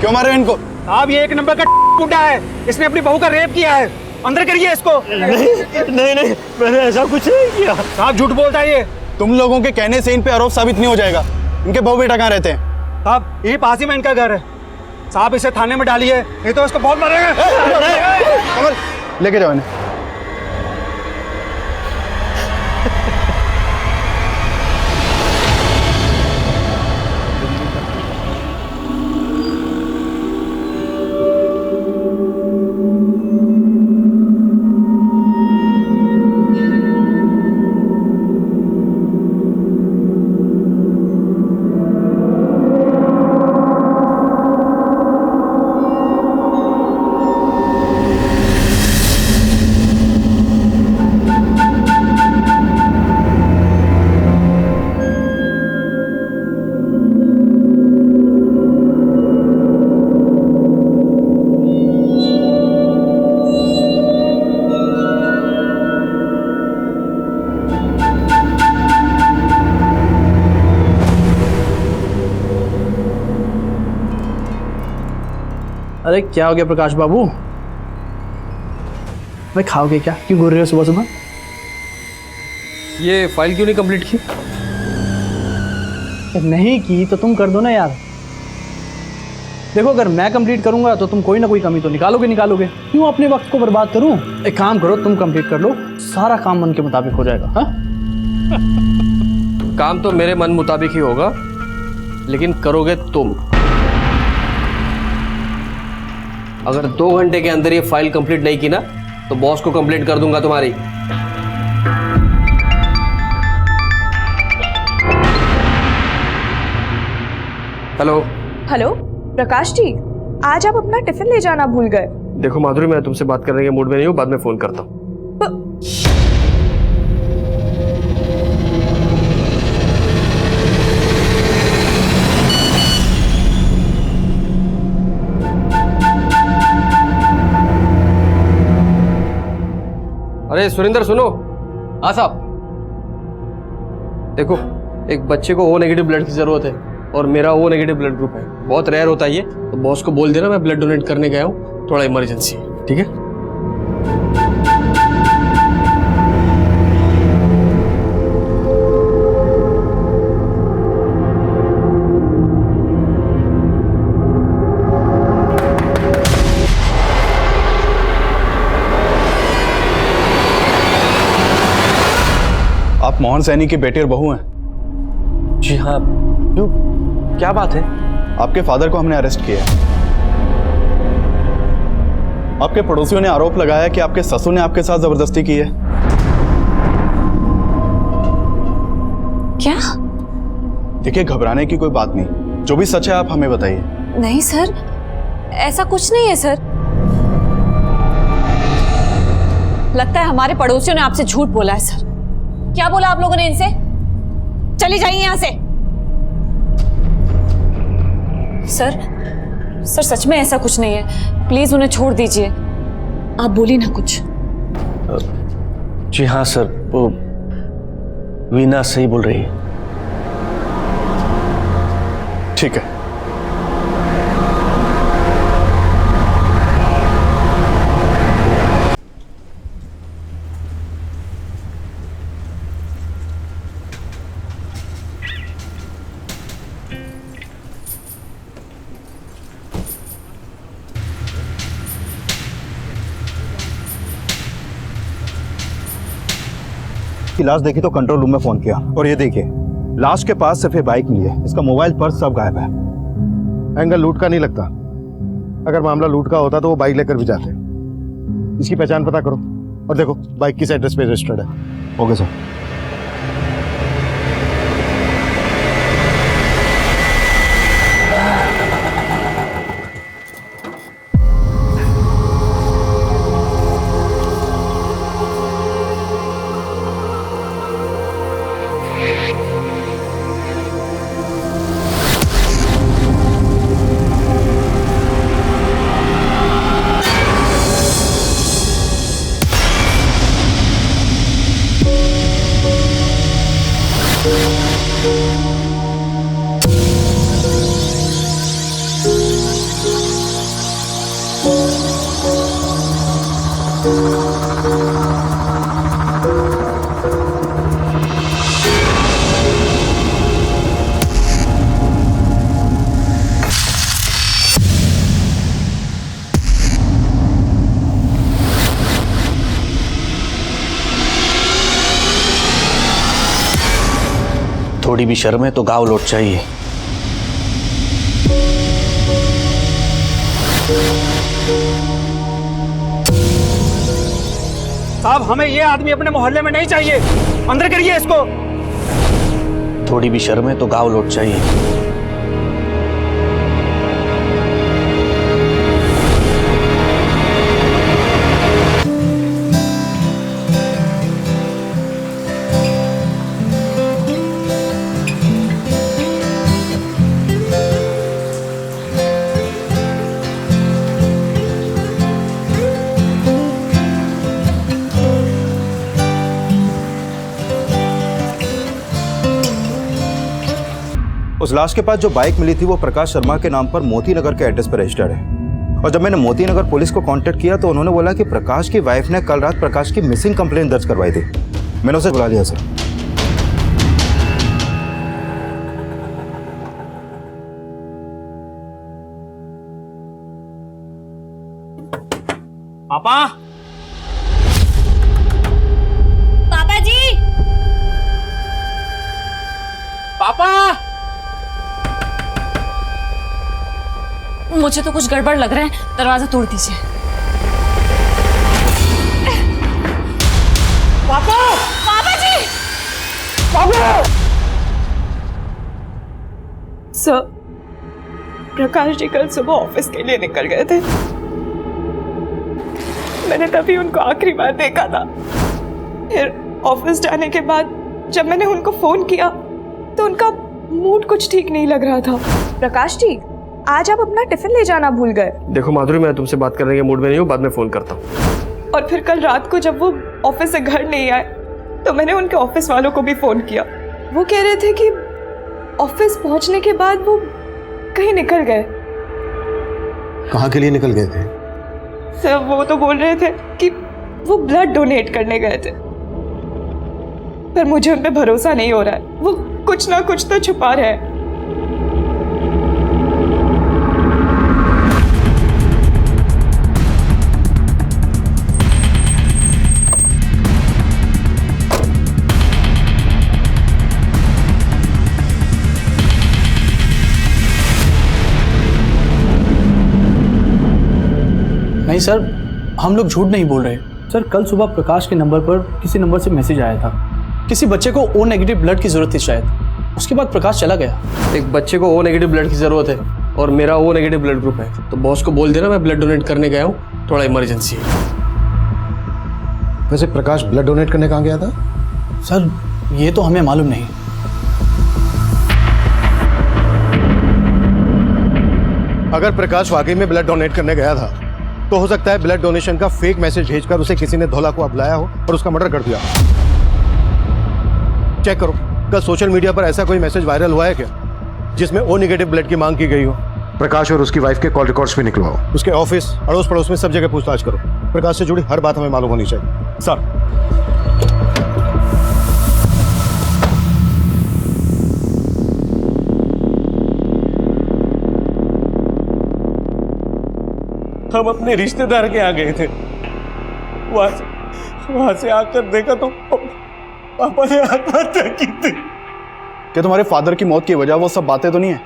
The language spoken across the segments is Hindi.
क्यों मारे हो इनको? आप ये एक नंबर का गुंडा है, इसने अपनी बहू का रेप किया है। अंदर करिए इसको। नहीं, मैंने ऐसा कुछ नहीं किया। साहब झूठ बोलता है ये। तुम लोगों के कहने से इन पे आरोप साबित नहीं हो जाएगा। इनके बहू बेटा कहाँ रहते हैं? साहब यही पास ही में इनका घर है। साहब इसे थाने में डालिए, नहीं तो इसको बहुत मारेंगे। कमल, लेके जाओ इन्हें। अरे क्या हो गया प्रकाश बाबू? भाई खाओगे क्या? क्यों घूर रहे हो सुबह सुबह? ये फाइल क्यों नहीं कंप्लीट की? नहीं की तो तुम कर दो ना यार। देखो अगर मैं कंप्लीट करूंगा तो तुम कोई ना कोई कमी तो निकालोगे। क्यों अपने वक्त को बर्बाद करूं? एक काम करो, तुम कंप्लीट कर लो, सारा काम मन के मुताबिक हो जाएगा। हाँ? काम तो मेरे मन मुताबिक ही होगा, लेकिन करोगे तुम। अगर 2 घंटे के अंदर ये फाइल कंप्लीट नहीं की ना, तो बॉस को कंप्लेंट कर दूंगा तुम्हारी। हेलो हेलो प्रकाश जी, आज आप अपना टिफिन ले जाना भूल गए। देखो माधुरी, मैं तुमसे बात करने के मूड में नहीं हूँ, बाद में फोन करता हूँ। अरे सुरेंद्र सुनो। हाँ साहब। देखो, एक बच्चे को O नेगेटिव ब्लड की जरूरत है और मेरा O नेगेटिव ब्लड ग्रुप है। बहुत रेयर होता है ये, तो बॉस को बोल देना मैं ब्लड डोनेट करने गया हूँ, थोड़ा इमरजेंसी है। ठीक है? आप मोहन सैनी की बेटी और बहू हैं? जी हाँ। क्यों, क्या बात है? आपके फादर को हमने अरेस्ट किया है। आपके पड़ोसियों ने आरोप लगाया कि आपके ससुर ने आपके साथ जबरदस्ती की है। क्या? देखिए, घबराने की कोई बात नहीं, जो भी सच है आप हमें बताइए। नहीं सर, ऐसा कुछ नहीं है सर। लगता है हमारे पड़ोसियों ने आपसे झूठ बोला है सर। क्या बोला आप लोगों ने इनसे? चली जाइए यहां से। सर सच में ऐसा कुछ नहीं है, प्लीज उन्हें छोड़ दीजिए। आप बोलिए ना कुछ। जी हाँ सर, वो वीना सही बोल रही है। ठीक है। की लाश देखी तो कंट्रोल रूम में फोन किया, और ये देखिए लाश के पास सिर्फ ये बाइक मिली है, इसका मोबाइल पर्स सब गायब है। एंगल लूट का नहीं लगता। अगर मामला लूट का होता तो वो बाइक लेकर भी जाते। इसकी पहचान पता करो, और देखो बाइक किस एड्रेस पे रजिस्टर्ड है। Okay sir. थोड़ी भी शर्म है तो गाँव लौट चाहिए। साहब हमें ये आदमी अपने मोहल्ले में नहीं चाहिए, अंदर करिए इसको। थोड़ी भी शर्म है तो गाँव लौट चाहिए। उस लाश के पास जो बाइक मिली थी वो प्रकाश शर्मा के नाम पर मोती नगर के एड्रेस पर रजिस्टर्ड है। और जब मैंने मोती नगर पुलिस को कांटेक्ट किया तो उन्होंने बोला कि प्रकाश की वाइफ ने कल रात प्रकाश की मिसिंग कंप्लेंट दर्ज करवाई थी। मैंने उसे बुला लिया सर। पापा, पापा जी, पापा, मुझे तो कुछ गड़बड़ लग रहा है, दरवाजा तोड़ दीजिए। पापा, पापा जी! पापा! सर, प्रकाश जी कल सुबह ऑफिस के लिए निकल गए थे। मैंने तभी उनको आखिरी बार देखा था। फिर ऑफिस जाने के बाद जब मैंने उनको फोन किया तो उनका मूड कुछ ठीक नहीं लग रहा था। प्रकाश जी, आज आप अपना टिफिन ले जाना भूल गए। देखो माधुरी, मैं तुमसे बात करने के मूड में नहीं हूँ, बाद में फोन करता हूँ। और फिर कल रात को जब वो ऑफिस से घर नहीं आए तो मैंने उनके ऑफिस वालों को भी फोन किया। वो कह रहे थे कि ऑफिस पहुंचने के बाद वो कहीं निकल गए। कहाँ के लिए निकल गए थे? सर, वो तो बोल रहे थे कि वो ब्लड डोनेट करने गए थे, पर मुझे उन पे भरोसा नहीं हो रहा है। वो कुछ ना कुछ तो छुपा रहे हैं। नहीं सर, हम लोग झूठ नहीं बोल रहे सर। कल सुबह प्रकाश के नंबर पर किसी नंबर से मैसेज आया था। किसी बच्चे को ओ नेगेटिव ब्लड की जरूरत थी शायद। उसके बाद प्रकाश चला गया। एक बच्चे को ओ नेगेटिव ब्लड की ज़रूरत है और मेरा ओ नेगेटिव ब्लड ग्रुप है, तो बॉस को बोल देना मैं ब्लड डोनेट करने गया हूँ, थोड़ा इमरजेंसी है। वैसे प्रकाश ब्लड डोनेट करने कहाँ गया था? सर, ये तो हमें मालूम नहीं। अगर प्रकाश वाकई में ब्लड डोनेट करने गया था तो हो सकता है ब्लड डोनेशन का फेक मैसेज भेजकर उसे किसी ने धोला को बुलाया हो और उसका मर्डर कर दिया। चेक करो, कल सोशल मीडिया पर ऐसा कोई मैसेज वायरल हुआ है क्या जिसमें ओ नेगेटिव ब्लड की मांग की गई हो? प्रकाश और उसकी वाइफ के कॉल रिकॉर्ड्स भी निकलवाओ। उसके ऑफिस, अड़ोस पड़ोस में सब जगह पूछताछ करो। प्रकाश से जुड़ी हर बात हमें मालूम होनी चाहिए। सर, हम अपने रिश्तेदार के यहाँ गए थे। वहां से आकर देखा तो पापा ने आत्महत्या की थी। क्या तुम्हारे फादर की मौत की वजह वो सब बातें तो नहीं है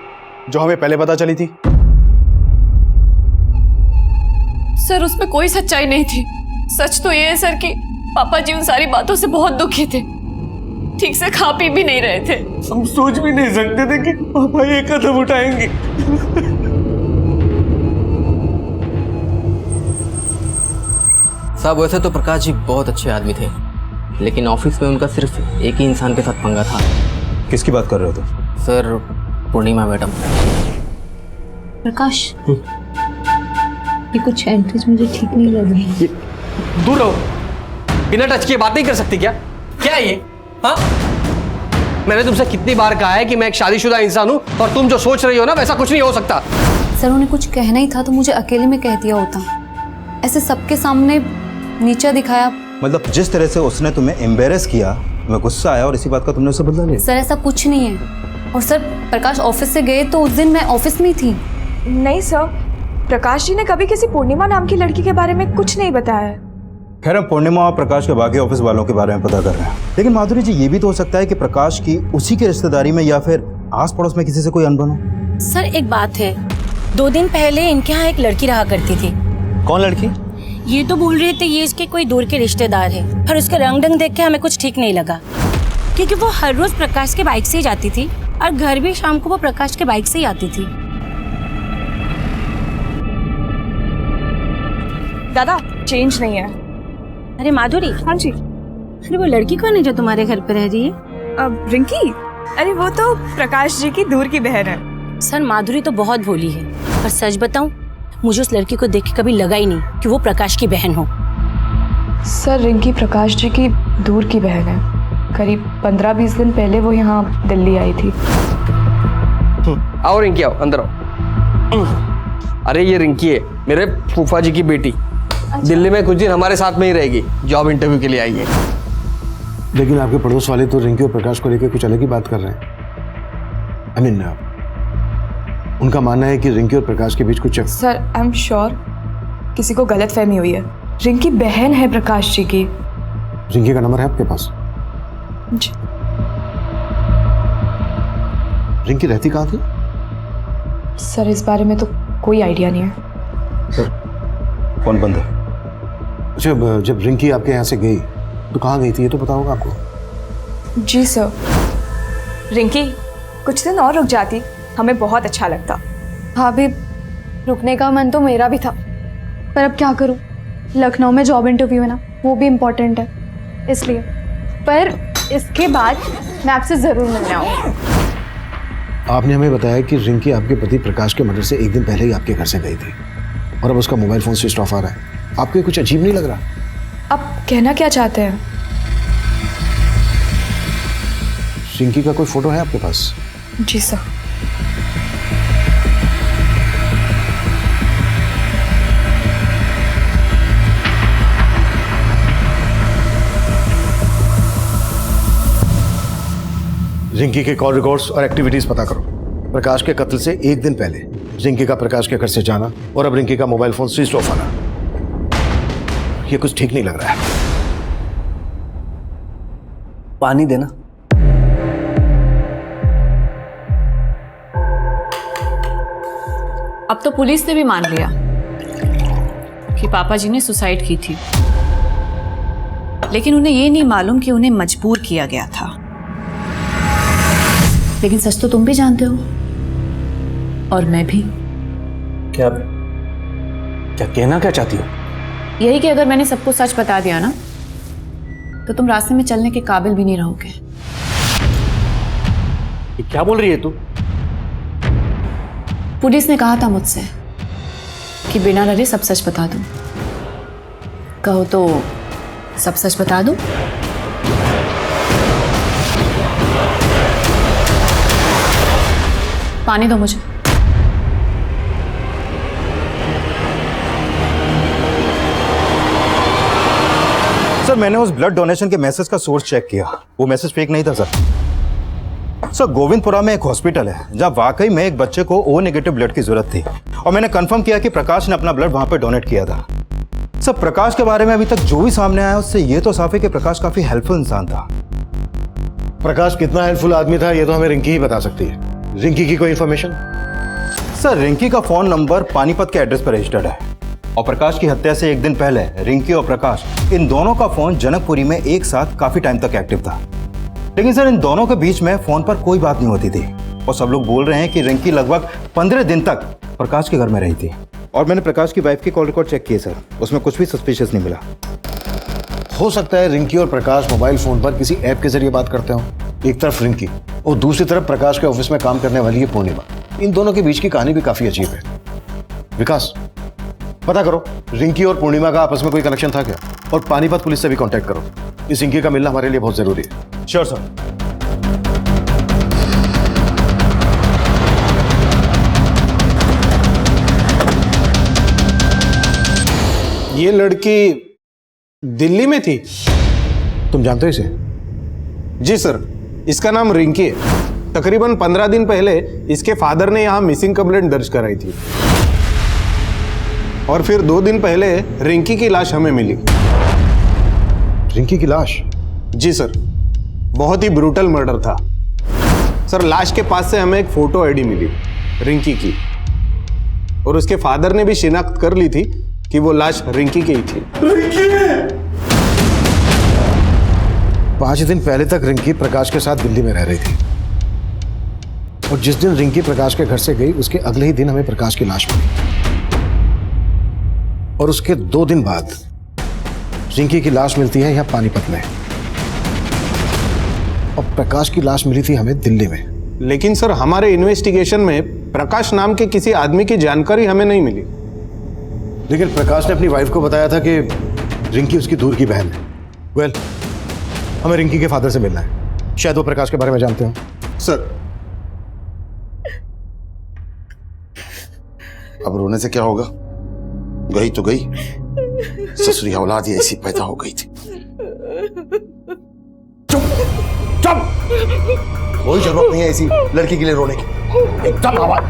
जो हमें पहले पता चली थी? सर, उसमें कोई सच्चाई नहीं थी। सच तो ये है सर कि पापा जी उन सारी बातों से बहुत दुखी थे। ठीक से खा पी भी नहीं रहे थे। हम सोच भी नहीं सकते थे कि पापा ये कदम उठाएंगे। साहब, वैसे तो प्रकाश जी बहुत अच्छे आदमी थे, लेकिन ऑफिस में उनका सिर्फ एक ही इंसान के साथ पंगा था। किसकी बात कर रहे हो तुम? सर, पूर्णिमा मैडम। प्रकाश, ये कुछ एंट्रीज मुझे ठीक नहीं लग रही। दूर रहो, बिना टच किए बात नहीं कर सकती क्या? क्या है ये? हाँ, मैंने तुमसे कितनी बार कहा है कि मैं एक शादीशुदा इंसान हूँ और तुम जो सोच रही हो ना वैसा कुछ नहीं हो सकता। सर, उन्हें कुछ कहना ही था तो मुझे अकेले में कह दिया होता। ऐसे सबके सामने नीचा दिखाया। मतलब जिस तरह से उसने तुम्हें एम्बेरस किया, मैं गुस्सा आया और इसी बात का तुमने उसे बदला लिया। सर, ऐसा कुछ नहीं है। और सर, प्रकाश ऑफिस से गए तो उस दिन मैं ऑफिस में ही थी। नहीं सर, प्रकाश जी ने कभी किसी पूर्णिमा नाम की लड़की के बारे में कुछ नहीं बताया है। खैर हम पूर्णिमा और प्रकाश के बाकी ऑफिस वालों के बारे में पता कर रहे हैं, लेकिन माधुरी जी ये भी तो हो सकता है कि प्रकाश की उसी की रिश्तेदारी में या फिर आस पड़ोस में किसी से कोई अनबन हो। सर एक बात है, 2 दिन पहले इनके यहाँ एक लड़की रहा करती थी। कौन लड़की? ये तो बोल रहे थे ये इसके कोई दूर के रिश्तेदार है, पर उसका रंग ढंग देख के हमें कुछ ठीक नहीं लगा, क्योंकि वो हर रोज प्रकाश के बाइक से ही जाती थी और घर भी शाम को वो प्रकाश के बाइक से ही आती थी। दादा चेंज नहीं है। अरे माधुरी। हाँ जी। अरे वो लड़की कौन है जो तुम्हारे घर पे रह रही है? अब रिंकी, अरे वो तो प्रकाश जी की दूर की बहन है। सर माधुरी तो बहुत भोली है, पर सच बताऊं मुझे उस लड़की को देख के कभी लगा ही नहीं कि वो प्रकाश की बहन हो। सर रिंकी प्रकाश जी की दूर की बहन है। करीब 15-20 दिन पहले वो यहाँ दिल्ली आई थी। आओ रिंकी, आओ अंदर आओ। अरे ये रिंकी है, मेरे फूफा जी की बेटी। दिल्ली में कुछ दिन हमारे साथ में ही रहेगी, जॉब इंटरव्यू के लिए आई है। लेकिन आपके पड़ोस वाले तो रिंकी और प्रकाश को लेकर कुछ अलग ही बात कर रहे हैं। आई मीन उनका मानना है कि रिंकी और प्रकाश के बीच कुछ। सर आई एम श्योर किसी को गलत फहमी हुई है। रिंकी बहन है प्रकाश जी की। रिंकी का नंबर है आपके पास? जी। रिंकी रहती कहाँ थी? सर इस बारे में तो कोई आइडिया नहीं है। सर फोन बंद है। अच्छा, जब रिंकी आपके यहाँ से गई तो कहाँ गई थी ये तो पता होगा आपको? जी सर। रिंकी कुछ दिन और रुक जाती, हमें बहुत अच्छा लगता। हाँ भी रुकने का मन तो मेरा भी था, पर अब क्या करूँ, लखनऊ में जॉब इंटरव्यू है ना, वो भी इम्पोर्टेंट है इसलिए। पर इसके बाद मैं आपसे ज़रूर मिलने आऊँगी। आपने हमें बताया कि रिंकी आपके पति प्रकाश के मर्डर से 1 दिन पहले ही आपके घर से गई थी और अब उसका मोबाइल फ़ोन स्विच ऑफ आ रहा है। आपको ये कुछ अजीब नहीं लग रहा? आप कहना क्या चाहते हैं? रिंकी का कोई फोटो है आपके पास? जी सर। रिंकी के कॉल रिकॉर्ड्स और एक्टिविटीज पता करो। प्रकाश के कत्ल से 1 दिन पहले रिंकी का प्रकाश के घर से जाना और अब रिंकी का मोबाइल फोन स्विच ऑफ आना, ये कुछ ठीक नहीं लग रहा है। पानी देना। अब तो पुलिस ने भी मान लिया कि पापा जी ने सुसाइड की थी, लेकिन उन्हें ये नहीं मालूम कि उन्हें मजबूर किया गया था। लेकिन सच तो तुम भी जानते हो और मैं भी। क्या कहना क्या चाहती हो? यही कि अगर मैंने सबको सच बता दिया ना, तो तुम रास्ते में चलने के काबिल भी नहीं रहोगे। ये क्या बोल रही है तू? पुलिस ने कहा था मुझसे कि बिना डरे सब सच बता दूं। कहो तो सब सच बता दूं? पानी दो मुझे। सर मैंने उस ब्लड डोनेशन के मैसेज का सोर्स चेक किया, वो मैसेज फेक नहीं था सर। सर गोविंदपुरा में एक हॉस्पिटल है जहां वाकई में एक बच्चे को ओ नेगेटिव ब्लड की जरूरत थी और मैंने कंफर्म किया कि प्रकाश ने अपना ब्लड वहां पे डोनेट किया था। सर प्रकाश के बारे में अभी तक जो भी सामने आया उससे ये तो साफ है कि प्रकाश काफी हेल्पफुल इंसान था। प्रकाश कितना हेल्पफुल आदमी था ये तो हमें रिंकी ही बता सकती है। रिंकी की कोई इंफॉर्मेशन? सर रिंकी का फोन नंबर पानीपत के एड्रेस पर रजिस्टर्ड है और प्रकाश की हत्या से 1 दिन पहले रिंकी और प्रकाश इन दोनों का फोन जनकपुरी में एक साथ काफी टाइम तक एक्टिव था। लेकिन सर इन दोनों के बीच में फोन पर कोई बात नहीं होती थी और सब लोग बोल रहे हैं कि रिंकी लगभग 15 दिन तक प्रकाश के घर में रही थी। और मैंने प्रकाश की वाइफ की कॉल रिकॉर्ड चेक किए सर, उसमें कुछ भी सस्पिशियस नहीं मिला। हो सकता है रिंकी और प्रकाश मोबाइल फोन पर किसी ऐप के जरिए बात करते हो। एक तरफ रिंकी और दूसरी तरफ प्रकाश के ऑफिस में काम करने वाली है पूर्णिमा। इन दोनों के बीच की कहानी भी काफी अजीब है। विकास पता करो रिंकी और पूर्णिमा का आपस में कोई कनेक्शन था क्या, और पानीपत पुलिस से भी कांटेक्ट करो। इस रिंकी का मिलना हमारे लिए बहुत जरूरी है। Sure sir. ये लड़की दिल्ली में थी? तुम जानते हो इसे? जी सर, इसका नाम रिंकी है। तकरीबन 15 दिन पहले इसके फादर ने यहाँ मिसिंग कंप्लेंट दर्ज कराई थी और फिर 2 दिन पहले रिंकी की लाश हमें मिली। रिंकी की लाश? जी सर, बहुत ही ब्रूटल मर्डर था सर। लाश के पास से हमें एक फोटो आईडी मिली रिंकी की, और उसके फादर ने भी शिनाख्त कर ली थी कि वो लाश रिंकी की ही थी। 5 दिन पहले तक रिंकी प्रकाश के साथ दिल्ली में रह रही थी, और जिस दिन रिंकी प्रकाश के घर से गई उसके अगले ही दिन हमें प्रकाश की लाश मिली, और उसके 2 दिन बाद रिंकी की लाश मिलती है यहाँ पानीपत में, और प्रकाश की लाश मिली थी हमें दिल्ली में। लेकिन सर हमारे इन्वेस्टिगेशन में प्रकाश नाम के किसी आदमी की जानकारी हमें नहीं मिली। लेकिन प्रकाश ने अपनी वाइफ को बताया था कि रिंकी उसकी दूर की बहन है। वेल, हमें रिंकी के फादर से मिलना है, शायद वो प्रकाश के बारे में जानते हो। सर अब रोने से क्या होगा? गई तो गई, ससुरी औलाद ही ऐसी पैदा हो गई थी। चुप चुप, कोई जरूरत नहीं है ऐसी लड़की के लिए रोने की। एकदम आवाज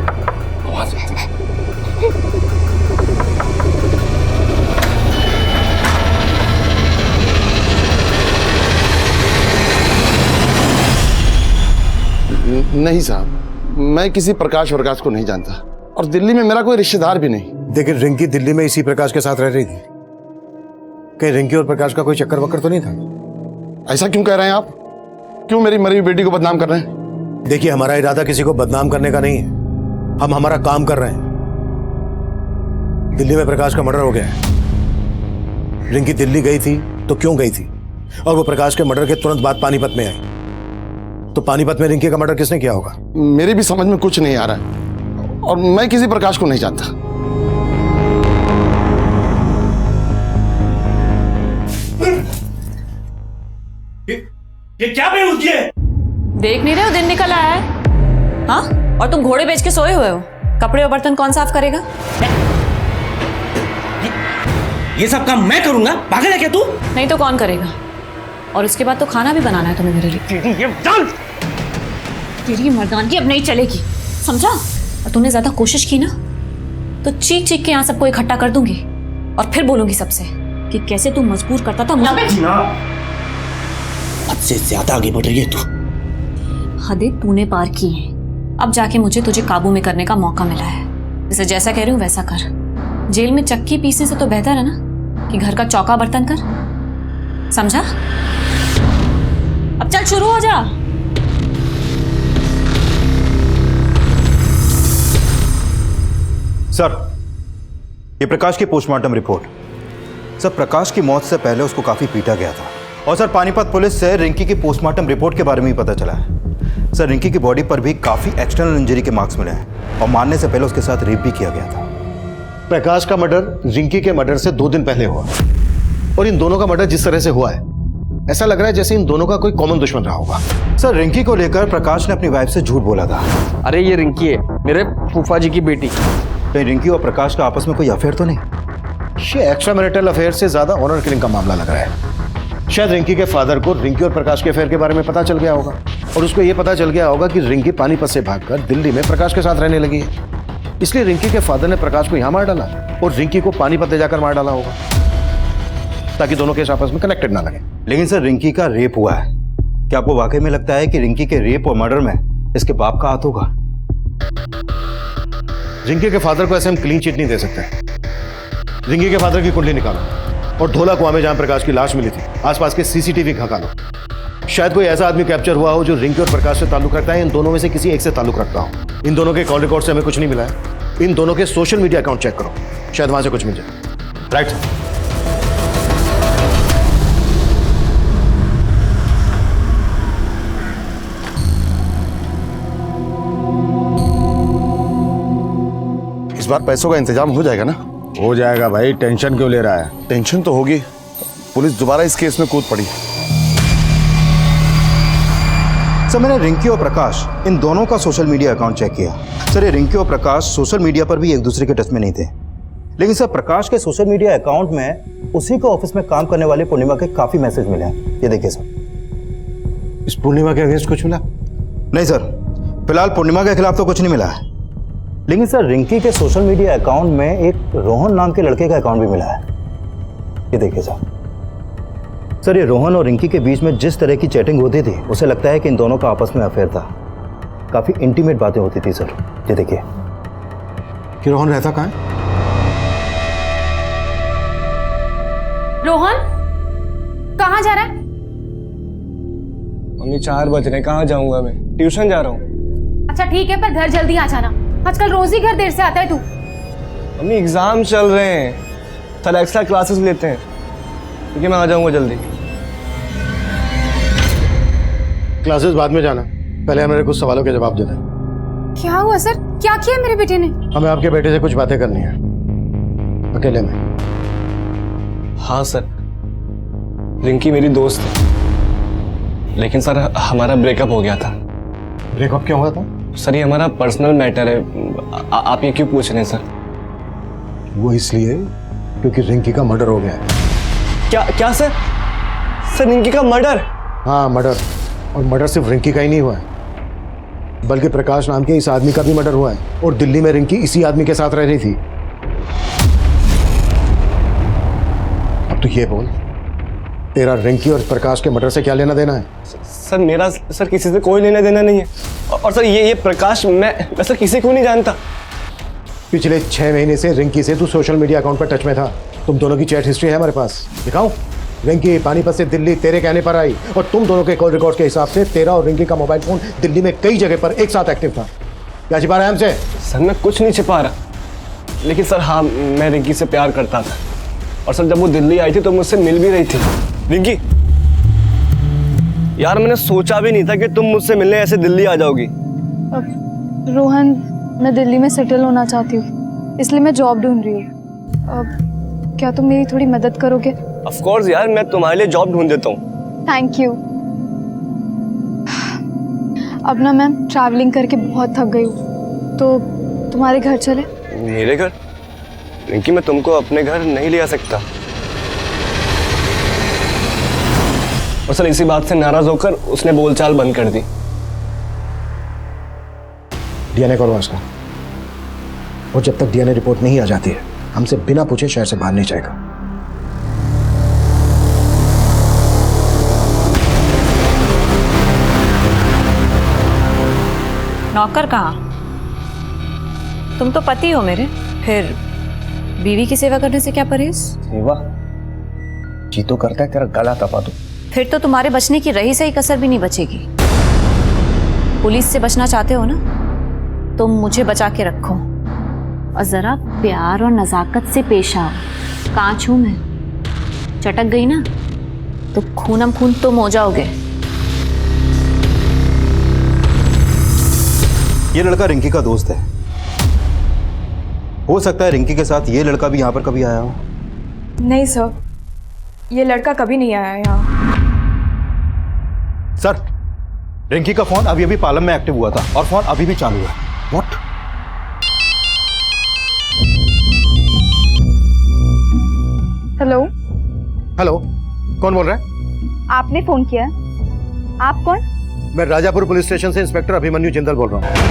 नहीं साहब, मैं किसी प्रकाश वरकाश को नहीं जानता, और दिल्ली में मेरा कोई रिश्तेदार भी नहीं। लेकिन रिंकी दिल्ली में इसी प्रकाश के साथ रह रही थी, कहीं रिंकी और प्रकाश का कोई चक्कर वक्कर तो नहीं था? ऐसा क्यों कह रहे हैं आप? क्यों मेरी मरी हुई बेटी को बदनाम कर रहे हैं? देखिए, हमारा इरादा किसी को बदनाम करने का नहीं है, हम हमारा काम कर रहे हैं। दिल्ली में प्रकाश का मर्डर हो गया है। रिंकी दिल्ली गई थी तो क्यों गई थी? और वो प्रकाश के मर्डर के तुरंत बाद पानीपत में आई, तो पानीपत में रिंकी का मर्डर किसने किया होगा? मेरी भी समझ में कुछ नहीं आ रहा है, और मैं किसी प्रकाश को नहीं जानता। ये क्या बेहूदगी है? देख नहीं रहे हो दिन निकल आया है? हाँ, और तुम घोड़े बेच के सोए हुए हो। कपड़े और बर्तन कौन साफ करेगा? ये सब काम मैं करूंगा? पागल है क्या तू? नहीं तो कौन करेगा? और उसके बाद तो खाना भी बनाना है तुम्हें मेरे लिए। तेरी मर्दानगी अब नहीं चलेगी, समझा? और तुमने ज्यादा कोशिश की ना तो चीख चीख के यहाँ सबको इकट्ठा कर दूंगी, और फिर बोलूंगी सबसे कि कैसे तू मजबूर करता था मुझे। हद से ज्यादा आगे बढ़ रही है तू। हदें तूने पार की हैं। अब जाके मुझे तुझे काबू में करने का मौका मिला है। जैसे जैसा कह रही हूँ वैसा कर। जेल में चक्की पीसने से तो बेहतर है ना कि घर का चौका बर्तन कर, समझा? अब चल शुरू हो जा। सर, ये प्रकाश की पोस्टमार्टम रिपोर्ट। सर, प्रकाश की मौत से पहले उसको काफी पीटा गया था, और सर पानीपत पुलिस से रिंकी की पोस्टमार्टम रिपोर्ट के बारे में ही पता चला है। सर, रिंकी की बॉडी पर भी काफी एक्सटर्नल इंजरी के मार्क्स मिले हैं, और मारने से पहले उसके साथ रेप भी किया गया था। प्रकाश का मर्डर रिंकी के मर्डर से 2 दिन पहले हुआ, और इन दोनों का मर्डर जिस तरह से हुआ है, ऐसा लग रहा है जैसे इन दोनों का कोई कॉमन दुश्मन रहा होगा। सर, रिंकी को लेकर प्रकाश ने अपनी वाइफ से झूठ बोला था। अरे ये रिंकी है, मेरे फूफा जी की बेटी। कहीं रिंकी और प्रकाश का आपस में कोई अफेयर तो नहीं? ये एक्स्ट्रा मैरिटल अफेयर से ज्यादा ऑनर किलिंग का मामला लग रहा है। शायद रिंकी के फादर को रिंकी और प्रकाश के अफेयर के बारे में पता चल गया होगा, और उसको ये पता चल गया होगा कि रिंकी पानीपत से भागकर दिल्ली में प्रकाश के साथ रहने लगी है। इसलिए रिंकी के फादर ने प्रकाश को यहां मार डाला और रिंकी को पानीपत ले जाकर मार डाला होगा, ताकि दोनों केस आपस में कनेक्टेड ना लगे। लेकिन सर, रिंकी का रेप हुआ है। क्या आपको वाकई में लगता है कि रिंकी के रेप और मर्डर में इसके बाप का हाथ होगा? रिंकी के फादर को ऐसे हम क्लीन चिट नहीं दे सकते। रिंकी के फादर की कुंडली निकालो, और धोला कुआं में जहां प्रकाश की लाश मिली थी आसपास के सीसीटीवी खंगालो। शायद कोई ऐसा आदमी कैप्चर हुआ हो जो रिंकी और प्रकाश से ताल्लुक रखता है, इन दोनों में से किसी एक से ताल्लुक रखता हो। इन दोनों के कॉल रिकॉर्ड से हमें कुछ नहीं मिला है। इन दोनों के सोशल मीडिया अकाउंट चेक करो, शायद वहां से कुछ मिल जाए। Right sir. इस बार पैसों का इंतजाम हो जाएगा ना? हो जाएगा भाई, टेंशन क्यों ले रहा है? टेंशन तो होगी, पुलिस दोबारा इस केस में कूद पड़ी। सर, मैंने रिंकी और प्रकाश इन दोनों का सोशल मीडिया अकाउंट चेक किया। सर, ये रिंकी और प्रकाश सोशल मीडिया पर भी एक दूसरे के टच में नहीं थे। लेकिन सर, प्रकाश के सोशल मीडिया अकाउंट में उसी को ऑफिस में काम करने वाले पूर्णिमा के काफी मैसेज मिले हैं। ये देखिए सर। इस पूर्णिमा के अगेंस्ट कुछ मिला? नहीं सर, फिलहाल पूर्णिमा के खिलाफ तो कुछ नहीं मिला है। लेकिन सर, रिंकी के सोशल मीडिया अकाउंट में एक रोहन नाम के लड़के का अकाउंट भी मिला है। ये देखिए सर। सर, ये रोहन और रिंकी के बीच में जिस तरह की चैटिंग होती थी, उसे लगता है कि इन दोनों का आपस में अफेयर था। काफी इंटीमेट बातें होती थी सर। ये देखिए। कि रोहन रहता कहाँ है? रोहन कहाँ जा रहा है? मम्मी 4 बज रहे, कहाँ जाऊंगा मैं? ट्यूशन जा रहा हूँ। अच्छा ठीक है, पर घर जल्दी आ जाना। आजकल रोज ही घर देर से आता है तू। मम्मी एग्जाम चल रहे हैं, सर एक्स्ट्रा क्लासेस लेते हैं। ठीक है, मैं आ जाऊंगा जल्दी। क्लासेस बाद में जाना, पहले मेरे कुछ सवालों के जवाब देना है। क्या हुआ सर? क्या किया मेरे बेटे ने? हमें आपके बेटे से कुछ बातें करनी है, अकेले में। हाँ सर, रिंकी मेरी दोस्त है, लेकिन सर हमारा ब्रेकअप हो गया था। ब्रेकअप क्यों हुआ था? सर ये हमारा पर्सनल मैटर है। आप ये क्यों पूछ रहे हैं सर? वो इसलिए क्योंकि रिंकी का मर्डर हो गया है। क्या सर? सर रिंकी का मर्डर? हाँ मर्डर, और मर्डर सिर्फ रिंकी का ही नहीं हुआ है, बल्कि प्रकाश नाम के इस आदमी का भी मर्डर हुआ है। और दिल्ली में रिंकी इसी आदमी के साथ रह रही थी। अब तो ये बोल, तेरा रिंकी और प्रकाश के मर्डर से क्या लेना देना है? सर मेरा सर किसी से कोई लेना देना नहीं है। और सर ये प्रकाश, मैं सर किसी को नहीं जानता। पिछले 6 महीने से रिंकी से तू सोशल मीडिया अकाउंट पर टच में था। तुम दोनों की चैट हिस्ट्री है हमारे पास, दिखाऊं? रिंकी पानीपत से दिल्ली तेरे कहने पर आई, और तुम दोनों के कॉल रिकॉर्ड के हिसाब से तेरा और रिंकी का मोबाइल फोन दिल्ली में कई जगह पर एक साथ एक्टिव था। क्या छिपा रहा है हमसे? सर मैं कुछ नहीं छिपा रहा, लेकिन सर हाँ, मैं रिंकी से प्यार करता था। और सर जब वो दिल्ली आई थी तो मुझसे मिल भी रही थी। रिंकी यार, मैंने सोचा भी नहीं था कि तुम मुझसे मिलने ऐसे दिल्ली आ जाओगी। रोहन, मैं दिल्ली में सेटल होना चाहती हूँ, इसलिए मैं जॉब ढूंढ रही हूँ। क्या तुम मेरी थोड़ी मदद करोगे? ऑफ कोर्स यार, मैं तुम्हारे लिए जॉब ढूंढ देता हूँ। Thank you. अब ना मैं ट्रैवलिंग करके बहुत थक गई हूँ, तो तुम्हारे घर चले? मेरे घर? रिंकी मैं तुमको अपने घर नहीं ले आ सकता। और सर इसी बात से नाराज होकर उसने बोलचाल बंद कर दी। डीएनए करवा उसका, और जब तक डीएनए रिपोर्ट नहीं आ जाती है, हमसे बिना पूछे शहर से बाहर नहीं जाएगा। नौकर कहाँ? तुम तो पति हो मेरे, फिर बीवी की सेवा करने से क्या परहेज? सेवा? जी तो करता है तेरा गला दबा दूं। फिर तो तुम्हारे बचने की रही सही कसर भी नहीं बचेगी। पुलिस से बचना चाहते हो ना, तो मुझे बचा के रखो और जरा प्यार और नजाकत से पेश आओ। कांच हूं मैं, चटक गई ना तो खूनम खून तुम हो जाओगे। ये लड़का रिंकी का दोस्त है। हो सकता है रिंकी के साथ ये लड़का भी यहाँ पर कभी आया हो। नहीं सर, ये लड़का कभी नहीं आया यहाँ। सर, रिंकी का फोन अभी पालम में एक्टिव हुआ था और फोन अभी भी चालू है। व्हाट? हेलो। हेलो, कौन बोल रहा है? आपने फोन किया? आप कौन? मैं राजापुर पुलिस स्टेशन से इंस्पेक्टर अभिमन्यु जिंदल बोल रहा हूँ।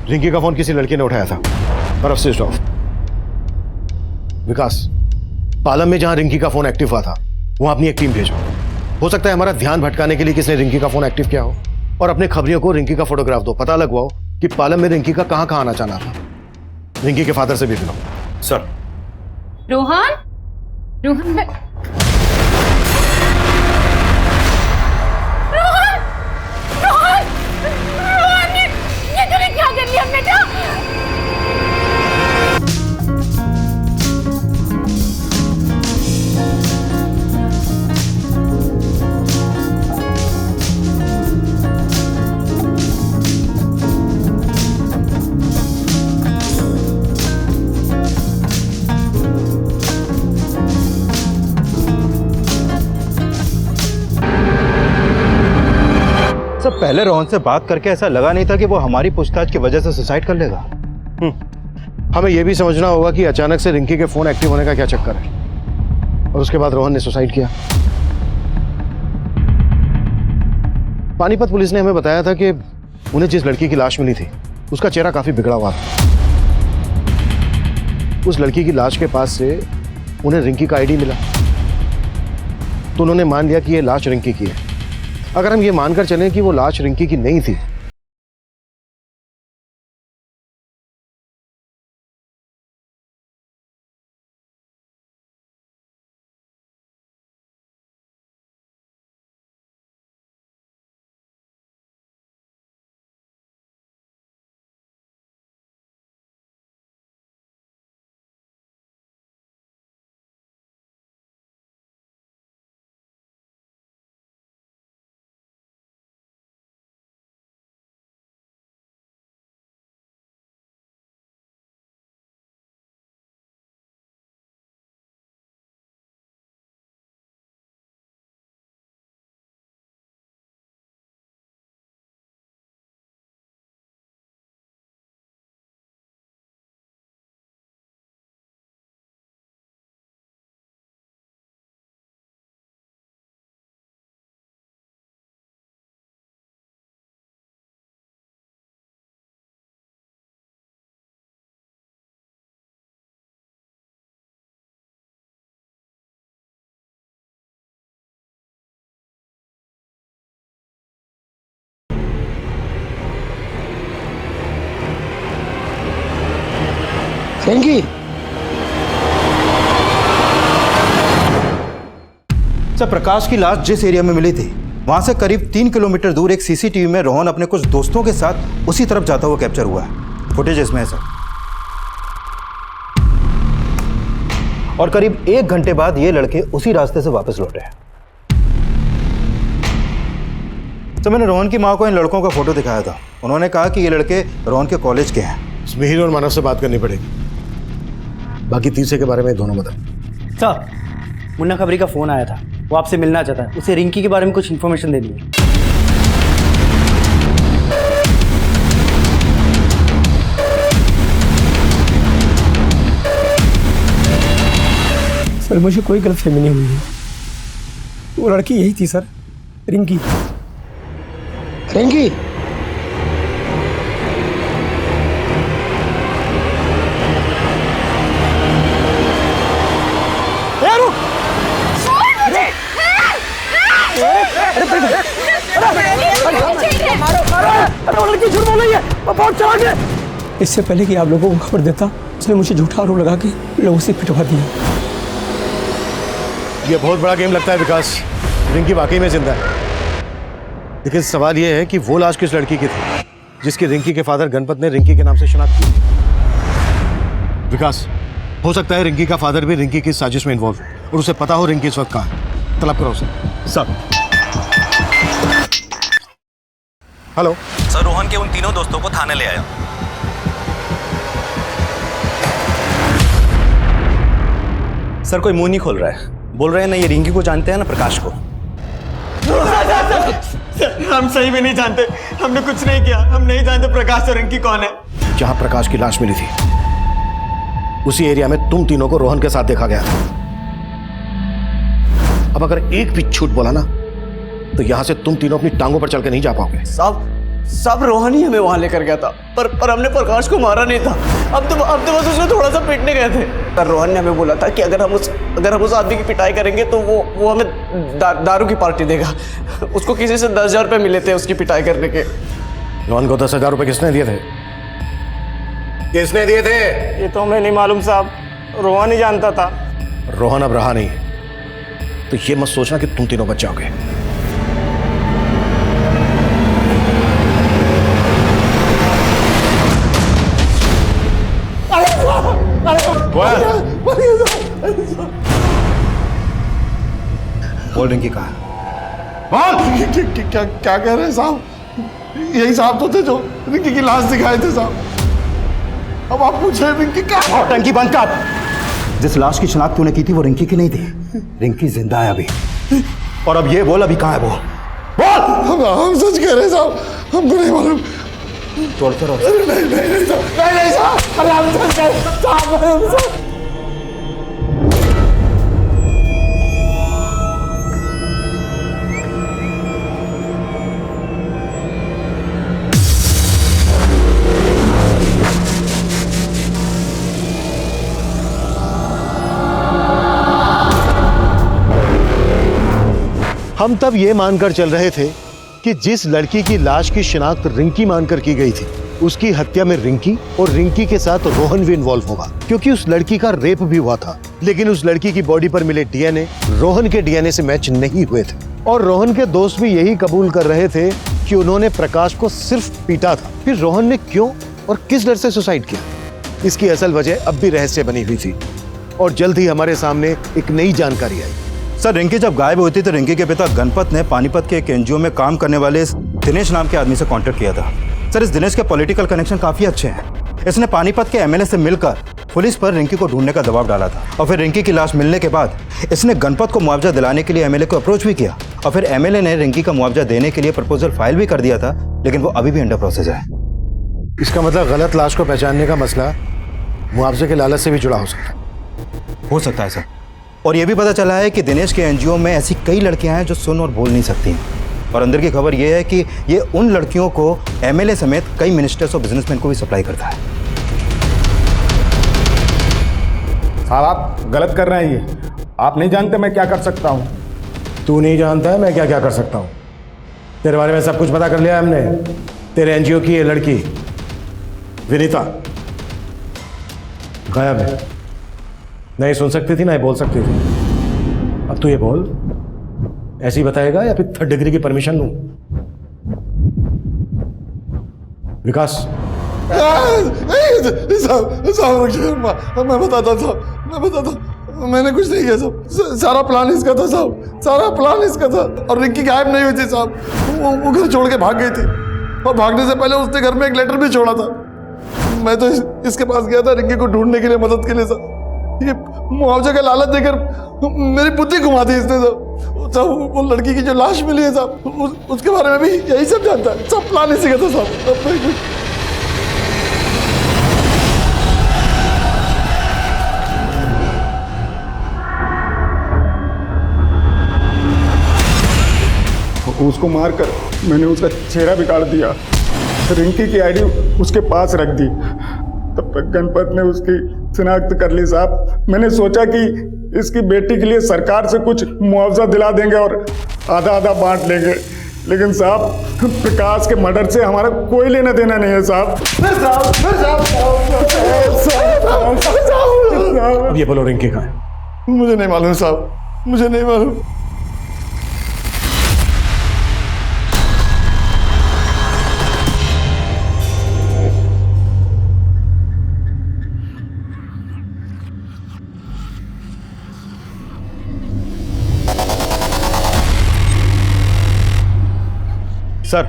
रिंकी का फोन किसी लड़के ने उठाया था और अब स्विच ऑफ। विकास, पालम में जहां रिंकी का फोन एक्टिव हुआ था वहां अपनी एक टीम भेजो। हो सकता है हमारा ध्यान भटकाने के लिए किसने रिंकी का फोन एक्टिव किया हो, और अपने खबरियों को रिंकी का फोटोग्राफ दो, पता लगवाओ कि पालम में रिंकी का कहां कहां आना जाना था। रिंकी के फादर से भी मिलो। सर। रोहन, रोहन, क्या कर लिया बेटा? सर, पहले रोहन से बात करके ऐसा लगा नहीं था कि वो हमारी पूछताछ की वजह से सुसाइड कर लेगा। हमें यह भी समझना होगा कि अचानक से रिंकी के फोन एक्टिव होने का क्या चक्कर है, और उसके बाद रोहन ने सुसाइड किया। पानीपत पुलिस ने हमें बताया था कि उन्हें जिस लड़की की लाश मिली थी उसका चेहरा काफी बिगड़ा हुआ था। उस लड़की की लाश के पास से उन्हें रिंकी का आईडी मिला, तो उन्होंने मान लिया कि यह लाश रिंकी की है। अगर हम ये मानकर चलें कि वो लाश रिंकी की नहीं थी, रिंकी सर, प्रकाश की लाश जिस एरिया में मिली थी वहां से करीब 3 किलोमीटर दूर एक सीसीटीवी में रोहन अपने कुछ दोस्तों के साथ उसी तरफ जाता हुआ कैप्चर हुआ है। फुटेज इसमें है सर। और करीब 1 घंटे बाद ये लड़के उसी रास्ते से वापस लौटे हैं। तो मैंने रोहन की मां को इन लड़कों का फोटो दिखाया था। उन्होंने कहा कि ये लड़के रोहन के कॉलेज के हैं। मिहिर और मानव से बात करनी पड़ेगी। बाकी तीसरे के बारे में दोनों बताओ। सर, मुन्ना खबरी का फोन आया था, वो आपसे मिलना चाहता है। उसे रिंकी के बारे में कुछ इन्फॉर्मेशन देनी है। सर मुझे कोई गलतफहमी नहीं हुई है, वो लड़की यही थी सर, रिंकी। रिंकी इससे पहले कि आप लोगों को खबर देता, उसने मुझे झूठा आरोप लगा के लोगों से पिटवा दिया। ये बहुत बड़ा गेम लगता है विकास। रिंकी वाकई में जिंदा है, लेकिन सवाल ये है कि वो लाश किस लड़की की थी जिसकी रिंकी के फादर गणपत ने रिंकी के नाम से शनाख्त की। विकास, हो सकता है रिंकी का फादर भी रिंकी की साजिश में इन्वॉल्व है और उसे पता हो रिंकी इस वक्त कहाँ है। तलब करो उसे। सब हेलो सर, रोहन के उन तीनों दोस्तों को थाने ले आया। सर कोई मुंह नहीं खोल रहा है। बोल रहे हैं ना ये रिंकी को जानते हैं ना प्रकाश को। हम सही में नहीं जानते, हमने कुछ नहीं किया। हम नहीं जानते प्रकाश और रिंकी कौन है। जहां प्रकाश की लाश मिली थी उसी एरिया में तुम तीनों को रोहन के साथ देखा गया था। अब अगर एक भी झूठ बोला ना तो यहां से तुम तीनों अपनी टांगों पर चल के नहीं जा पाओगे। सब रोहन ही हमें वहां लेकर गया था, पर हमने प्रकाश को मारा नहीं था। अब तो बस उसने थोड़ा सा पीटने गए थे। पर रोहन ने हमें बोला था कि अगर हम उस आदमी की पिटाई करेंगे तो वो हमें दारू की पार्टी देगा। उसको किसी से 10,000 रुपये मिले थे उसकी पिटाई करने के। रोहन को 10,000 रुपये किसने दिए थे? किसने दिए थे? ये तो हमें नहीं मालूम साहब, रोहन ही जानता था। रोहन अब रहा नहीं, तो ये मत सोचना कि तुम तीनों बच जाओगे। बोल रिंकी कहाँ? क्या कह रहे हैं साहब? यही साहब तो थे जो रिंकी की लाश दिखाए थे साहब। अब आप पूछे रिंकी कहाँ? टंकी बंद कर। जिस लाश की शनाख्त तूने की थी वो रिंकी की नहीं थी। रिंकी जिंदा है अभी। और अब ये बोल, अभी कहाँ है वो? बोल। हम सच कह रहे हैं साहब, हमको नहीं मालूम। तोड़ते रहो। नहीं साहब, अरे हम सच कह रहे हैं साहब। हम तब ये मानकर चल रहे थे कि जिस लड़की की लाश की शिनाख्त रिंकी मानकर की गई थी, उसकी हत्या में रिंकी और रिंकी के साथ रोहन भी इन्वॉल्व होगा, क्योंकि उस लड़की का रेप भी हुआ था। लेकिन उस लड़की की बॉडी पर मिले डीएनए रोहन के डीएनए से मैच नहीं हुए थे, और रोहन के दोस्त भी यही कबूल कर रहे थे कि उन्होंने प्रकाश को सिर्फ पीटा था। फिर रोहन ने क्यों और किस डर से सुसाइड किया, इसकी असल वजह अब भी रहस्य बनी हुई थी, और जल्द ही हमारे सामने एक नई जानकारी आई। सर, रिंकी जब गायब हुई थी तो रिंकी के पिता गणपत ने पानीपत के एक एनजीओ में काम करने वाले इस दिनेश नाम के आदमी से कांटेक्ट किया था। सर, इस दिनेश के पॉलिटिकल कनेक्शन काफी अच्छे हैं। इसने पानीपत के एमएलए से मिलकर पुलिस पर रिंकी को ढूंढने का दबाव डाला था, और फिर रिंकी की लाश मिलने के बाद इसने गणपत को मुआवजा दिलाने के लिए एमएलए को अप्रोच भी किया, और फिर एमएलए ने रिंकी का मुआवजा देने के लिए प्रपोजल फाइल भी कर दिया था, लेकिन वो अभी भी अंडर प्रोसेस है। इसका मतलब गलत लाश को पहचानने का मसला मुआवजे के लालच से भी जुड़ा हो सकता है सर। और ये भी पता चला है कि दिनेश के एनजीओ में ऐसी कई लड़कियां हैं जो सुन और बोल नहीं सकती, और अंदर की खबर ये है कि ये उन लड़कियों को एमएलए समेत कई मिनिस्टर्स और बिजनेसमैन को भी सप्लाई करता है। साहब, आप गलत कर रहे हैं। ये आप नहीं जानते मैं क्या कर सकता हूँ। तू नहीं जानता है मैं क्या क्या कर सकता हूँ। तेरे बारे में सब कुछ पता कर लिया हमने। तेरे एनजीओ की ये लड़की विनीता गायब है, नहीं सुन सकती थी ना ही बोल सकती थी। अब तू ये बोल, ऐसे ही बताएगा या फिर 3rd डिग्री की परमिशन लूं? विकास मैं बताता था, मैंने कुछ नहीं किया साहब। सारा प्लान इसका था साहब, सारा प्लान इसका था। और रिंकी गायब नहीं हुई थी साहब, वो घर छोड़ के भाग गई थी, और भागने से पहले उसने घर में एक लेटर भी छोड़ा था। मैं तो इसके पास गया था रिंकी को ढूंढने के लिए, मदद के लिए साहब। ये मुआवजे का लालच देकर मेरी बुद्धि घुमा दी इसने साहब। वो लड़की की जो लाश मिली है साहब, उसके बारे में भी यही सब जानता है। सब प्लान इसी का था साहब। उसको मारकर मैंने उसका चेहरा बिगाड़ दिया, रिंकी की आईडी उसके पास रख दी। तब तक गणपत ने उसकी शिनाख्त कर ली साहब। मैंने सोचा कि इसकी बेटी के लिए सरकार से कुछ मुआवजा दिला देंगे और आधा आधा बांट लेंगे, लेकिन साहब प्रकाश के मर्डर से हमारा कोई लेना देना नहीं है साहब। अब ये बोलो, रिंकी कहाँ है? मुझे नहीं मालूम साहब, मुझे नहीं मालूम। सर,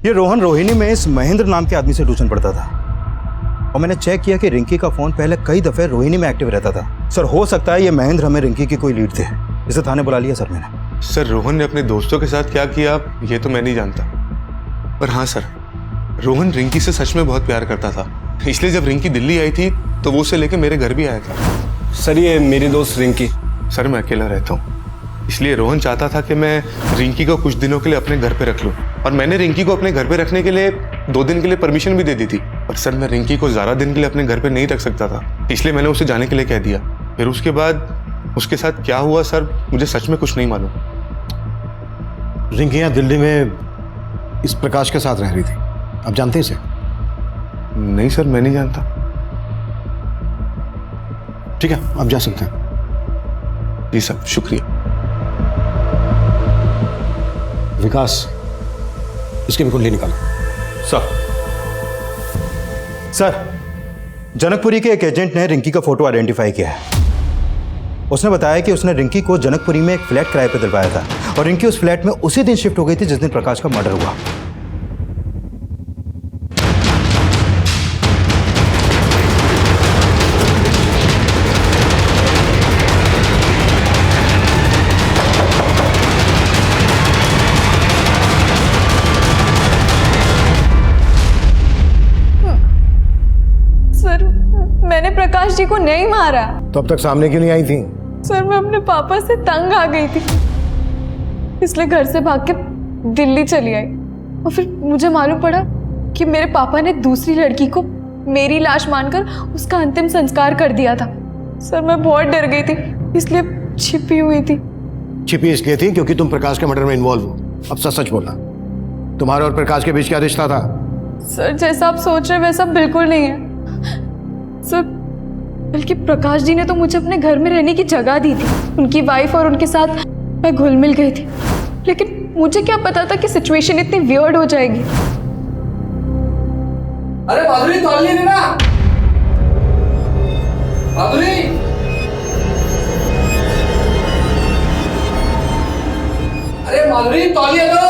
ये रोहन रोहिणी में इस महेंद्र नाम के आदमी से ट्यूशन पढ़ता था, और मैंने चेक किया कि रिंकी का फोन पहले कई दफे रोहिणी में एक्टिव रहता था। सर, हो सकता है ये महेंद्र हमें रिंकी की कोई लीड थे। इसे थाने बुला लिया सर मैंने। सर, रोहन ने अपने दोस्तों के साथ क्या किया ये तो मैं नहीं जानता, पर हाँ सर, रोहन रिंकी से सच में बहुत प्यार करता था, इसलिए जब रिंकी दिल्ली आई थी तो वो उसे लेके मेरे घर भी आया था। सर, ये मेरी दोस्त रिंकी। सर, मैं अकेला रहता हूँ, इसलिए रोहन चाहता था कि मैं रिंकी को कुछ दिनों के लिए अपने घर पे रख लूं, और मैंने रिंकी को अपने घर पे रखने के लिए 2 दिन के लिए परमिशन भी दे दी थी। पर सर, मैं रिंकी को ज़्यादा दिन के लिए अपने घर पे नहीं रख सकता था, इसलिए मैंने उसे जाने के लिए कह दिया। फिर उसके बाद उसके साथ क्या हुआ सर, मुझे सच में कुछ नहीं मालूम। रिंकी यहाँ दिल्ली में इस प्रकाश के साथ रह रही थी, आप जानते हैं इसे? नहीं सर, मैं नहीं जानता। ठीक है, आप जा सकते हैं। जी सर, शुक्रिया। विकास, इसकी भी कुंडली निकालो। सर, जनकपुरी के एक एजेंट ने रिंकी का फोटो आइडेंटिफाई किया है। उसने बताया कि उसने रिंकी को जनकपुरी में एक फ्लैट किराए पर दिलवाया था, और रिंकी उस फ्लैट में उसी दिन शिफ्ट हो गई थी जिस दिन प्रकाश का मर्डर हुआ। मैंने प्रकाश जी को नहीं मारा। तो अब तक सामने क्यों नहीं आई थी? सर, मैं अपने पापा से तंग आ गई थी, इसलिए घर से भाग के दिल्ली चली आई, और फिर मुझे मालूम पड़ा कि मेरे पापा ने दूसरी लड़की को मेरी लाश मानकर उसका अंतिम संस्कार कर दिया था। सर, मैं बहुत डर गई थी, इसलिए छिपी हुई थी। छिपी इसलिए थी क्योंकि तुम प्रकाश के मर्डर में इन्वॉल्व हो। अब सच सच बोलना, तुम्हारे और प्रकाश के बीच क्या रिश्ता था? सर जैसा आप सोच रहे हैं वैसा बिल्कुल नहीं है सर, बल्कि प्रकाश जी ने तो मुझे अपने घर में रहने की जगह दी थी। उनकी वाइफ और उनके साथ मैं घुल मिल गई थी, लेकिन मुझे क्या पता था कि सिचुएशन इतनी वियर्ड हो जाएगी। अरे माधुरी तौलिए ना, माधुरी। अरे माधुरी तौलिए दो।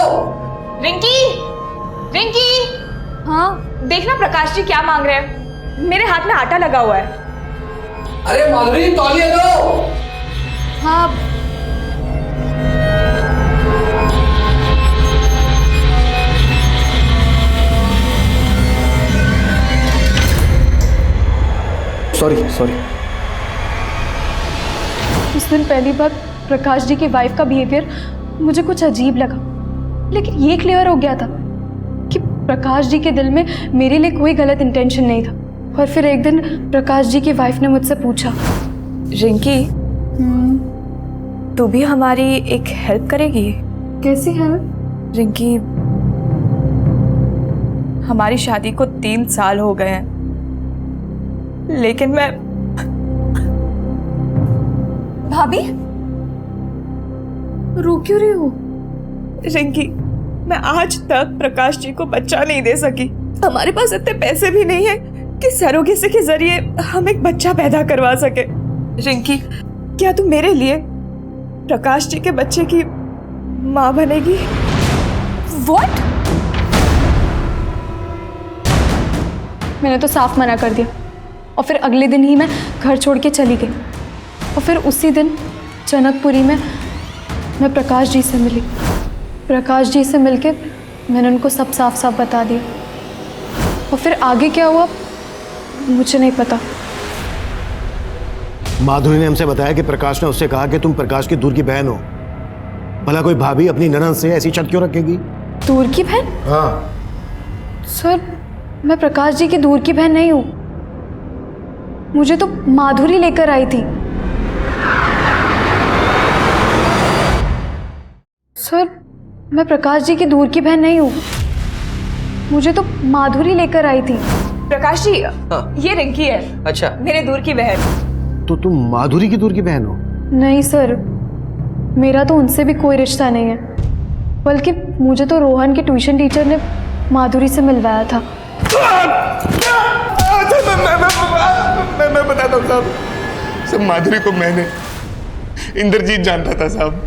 रिंकी, रिंकी। हाँ देखना प्रकाश जी क्या मांग रहे हैं, मेरे हाथ में आटा लगा हुआ है। अरे माधुरी तौलिए दो। हाँ सॉरी। उस दिन पहली बार प्रकाश जी की वाइफ का बिहेवियर मुझे कुछ अजीब लगा, लेकिन ये क्लियर हो गया था कि प्रकाश जी के दिल में मेरे लिए कोई गलत इंटेंशन नहीं था। और फिर एक दिन प्रकाश जी की वाइफ ने मुझसे पूछा, रिंकी तू भी हमारी एक हेल्प करेगी? कैसी हेल्प? रिंकी हमारी शादी को 3 साल हो गए हैं, लेकिन मैं भाभी रो क्यों रही हो? रिंकी मैं आज तक प्रकाश जी को बच्चा नहीं दे सकी। हमारे पास इतने पैसे भी नहीं है कि सरोगेसी के जरिए हम एक बच्चा पैदा करवा सके। रिंकी क्या तू मेरे लिए प्रकाश जी के बच्चे की माँ बनेगी? What? मैंने तो साफ मना कर दिया और फिर अगले दिन ही मैं घर छोड़ के चली गई। और फिर उसी दिन जनकपुरी में मैं प्रकाश जी से मिली। प्रकाश जी से मिलके मैंने उनको सब साफ साफ बता दिया। और फिर आगे क्या हुआ मुझे नहीं पता। माधुरी ने हमसे बताया कि प्रकाश ने उससे कहा कि तुम प्रकाश की दूर की बहन हो। भला कोई भाभी अपनी ननद से ऐसी शक क्यों रखेगी? दूर की बहन? हाँ सर मैं प्रकाश जी की दूर की बहन नहीं हूँ, मुझे तो माधुरी लेकर आई थी। सर मैं प्रकाश जी की दूर की बहन नहीं हूँ, मुझे तो माधुरी लेकर आई थी। प्रकाश जी ये रिंकी है। अच्छा मेरे दूर की बहन। तो तुम माधुरी की दूर की बहन हो? नहीं सर, मेरा तो उनसे भी कोई रिश्ता नहीं है, बल्कि मुझे तो रोहन के ट्यूशन टीचर ने माधुरी से मिलवाया था। मैं बताता हूँ साहब। सब माधुरी को मैंने इंद्रजीत जानता था साहब।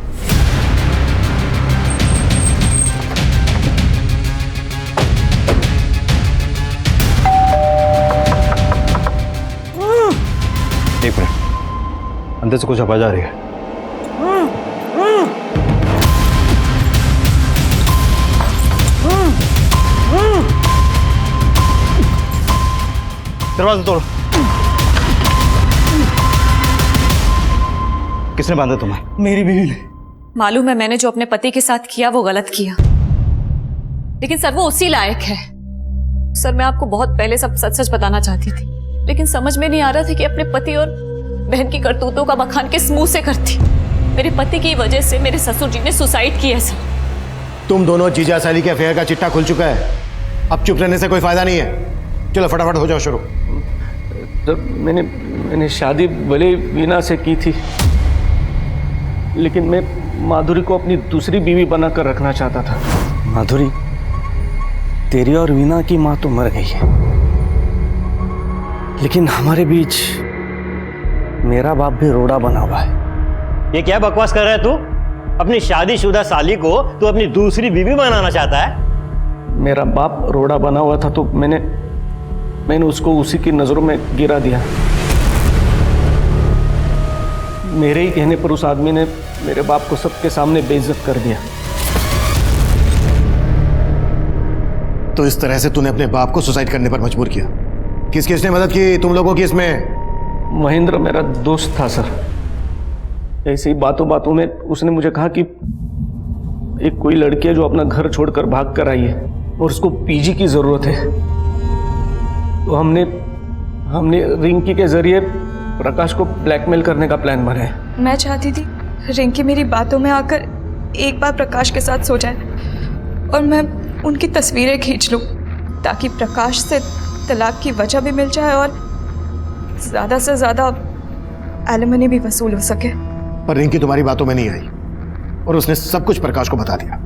एक मिनट, अंदर से कुछ आवाज आ रही है। दरवाजा तोड़ो। किसने बांधा तुम्हें? मेरी बीवी ने। मालूम है मैंने जो अपने पति के साथ किया वो गलत किया, लेकिन सर वो उसी लायक है। सर मैं आपको बहुत पहले सब सच सच बताना चाहती थी, लेकिन समझ में नहीं आ रहा था कि अपने पति और बहन की करतूतों का बखान किस मुंह से करती। मेरे पति की वजह से मेरे ससुर जी ने सुसाइड किया सर। तुम दोनों जीजा साली के अफेयर का चिट्ठा खुल चुका है, अब चुप रहने से कोई फायदा नहीं है। चलो फटाफट हो जाओ शुरू। तो मैंने शादी भले वीना से की थी, लेकिन मैं माधुरी को अपनी दूसरी बीवी बनाकर रखना चाहता था। माधुरी, तेरी और वीना की माँ तो मर गई है, लेकिन हमारे बीच मेरा बाप भी रोड़ा बना हुआ है। ये क्या बकवास कर रहा है तू? अपनी शादीशुदा साली को तू अपनी दूसरी बीवी बनाना चाहता है? मेरा बाप रोड़ा बना हुआ था तो मैंने उसको उसी की नजरों में गिरा दिया। मेरे ही कहने पर उस आदमी ने मेरे बाप को सबके सामने बेइज्जत कर दिया। तो इस तरह से तूने अपने बाप को सुसाइड करने पर मजबूर किया। किसने मदद की तुम लोगों की इसमें? महेंद्र मेरा दोस्त था सर। ऐसी बातों बातों में उसने मुझे कहा कि एक कोई लड़की है जो अपना घर छोड़कर भाग कर आई है और उसको पीजी की जरूरत है। तो हमने रिंकी के जरिए प्रकाश को ब्लैकमेल करने का प्लान बनाया। मैं चाहती थी रिंकी मेरी बातों में आकर एक बार प्रकाश के साथ सो जाए और मैं उनकी तस्वीरें खींच लूं, ताकि प्रकाश से तलाक की वजह भी मिल जाए और ज़्यादा से ज़्यादा एलिमनी भी वसूल हो सके। पर रिंकी तुम्हारी बातों में नहीं आई और उसने सब कुछ प्रकाश को बता दिया।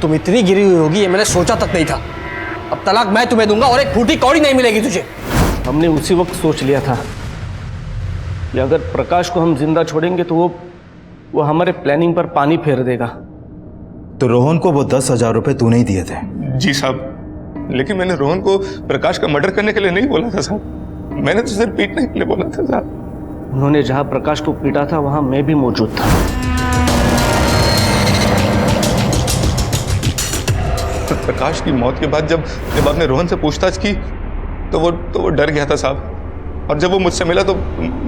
तुम इतनी गिरी हुई होगी ये मैंने सोचा तक नहीं था। अब तलाक मैं तुम्हें दूंगा और एक फूटी कौड़ी नहीं मिलेगी तुझे। हमने उसी वक्त सोच लिया था कि अगर प्रकाश को हम जिंदा छोड़ेंगे तो वो हमारे प्लानिंग पर पानी फेर देगा। तो रोहन को वो 10,000 रुपए तूने ही दिए थे? जी साहब, लेकिन मैंने रोहन को प्रकाश का मर्डर करने के लिए नहीं बोला था साहब। मैंने तो सिर्फ पीटने के लिए बोला था साहब। उन्होंने जहां प्रकाश को पीटा था वहां मैं भी मौजूद था। प्रकाश की मौत के बाद जब आपने रोहन से पूछताछ की तो वो डर गया था साहब, और जब वो मुझसे मिला तो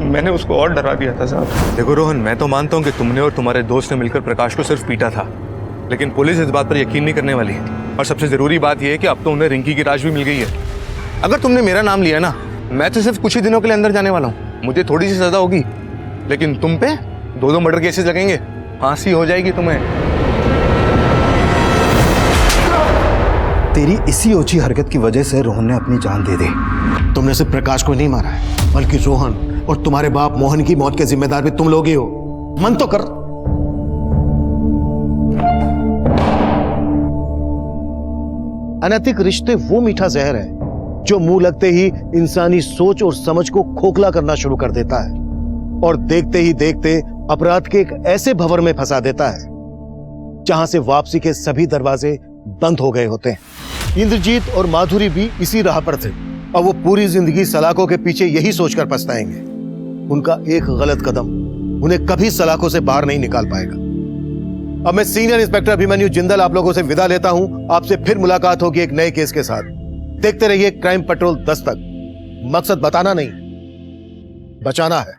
मैंने उसको और डरा दिया था साहब। देखो रोहन, मैं तो मानता हूँ कि तुमने और तुम्हारे दोस्त ने मिलकर प्रकाश को सिर्फ पीटा था, लेकिन पुलिस इस बात पर यकीन नहीं करने वाली। और सबसे जरूरी बात यह है कि अब तो उन्हें रिंकी की लाश भी मिल गई है। अगर तुमने मेरा नाम लिया ना, मैं तो सिर्फ कुछ ही दिनों के लिए अंदर जाने वाला हूँ, मुझे थोड़ी सी सजा होगी, लेकिन तुम पे 2-2 मर्डर केसेस लगेंगे, फांसी हो जाएगी तुम्हें। तेरी इसी ओछी हरकत की वजह से रोहन ने अपनी जान दे दी। तुमने सिर्फ प्रकाश को नहीं मारा है, बल्कि रोहन और तुम्हारे बाप मोहन की मौत के जिम्मेदार भी तुम लोग ही हो। मन तो कर। अनैतिक रिश्ते वो मीठा जहर है जो मुंह लगते ही इंसानी सोच और समझ को खोखला करना शुरू कर देता है और देखते ही देखते अपराध के एक ऐसे भंवर में फंसा देता है जहां से वापसी के सभी दरवाजे बंद हो गए होते हैं। इंद्रजीत और माधुरी भी इसी राह पर थे और वो पूरी जिंदगी सलाखों के पीछे यही सोचकर पछताएंगे। उनका एक गलत कदम उन्हें कभी सलाखों से बाहर नहीं निकाल पाएगा। अब मैं सीनियर इंस्पेक्टर अभिमन्यु जिंदल आप लोगों से विदा लेता हूं। आपसे फिर मुलाकात होगी एक नए केस के साथ। देखते रहिए क्राइम पेट्रोल 10 तक। मकसद बताना नहीं, बचाना है।